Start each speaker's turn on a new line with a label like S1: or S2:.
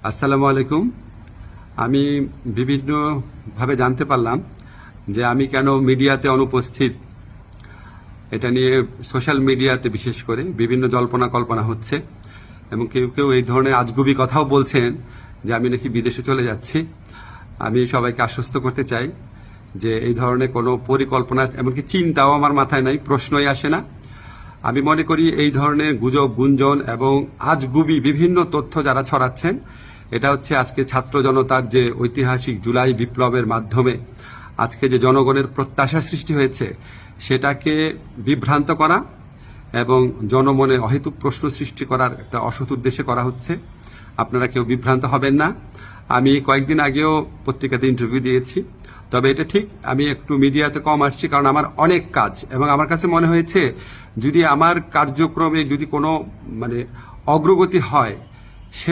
S1: আসসালামু আলাইকুম। আমি বিভিন্নভাবে জানতে পারলাম যে আমি কেন মিডিয়াতে অনুপস্থিত। এটা নিয়ে সোশ্যাল মিডিয়াতে বিশেষ করে বিভিন্ন জল্পনা কল্পনা হচ্ছে এবং কেউ কেউ এই ধরনের আজগুবি কথাও বলছেন যে আমি নাকি বিদেশে চলে যাচ্ছি। আমি সবাইকে আশ্বস্ত করতে চাই যে এই ধরনের কোনো পরিকল্পনা এমনকি চিন্তাও আমার মাথায় নাই, প্রশ্নই আসে না। আমি মনে করি এই ধরনের গুজব গুঞ্জন এবং আজগুবি বিভিন্ন তথ্য যারা ছড়াচ্ছেন, এটা হচ্ছে আজকে ছাত্র জনতার যে ঐতিহাসিক জুলাই বিপ্লবের মাধ্যমে আজকে যে জনগণের প্রত্যাশা সৃষ্টি হয়েছে সেটাকে বিভ্রান্ত করা এবং জনমনে অহেতুক প্রশ্ন সৃষ্টি করার একটা অসৎ উদ্দেশ্যে করা হচ্ছে। আপনারা কেউ বিভ্রান্ত হবেন না। আমি কয়েকদিন আগেও পত্রিকাতে ইন্টারভিউ দিয়েছি, তবে এটা ঠিক আমি একটু মিডিয়াতে কম আসছি কারণ আমার অনেক কাজ এবং আমার কাছে মনে হয়েছে যদি আমার কার্যক্রমে যদি কোনো অগ্রগতি হয়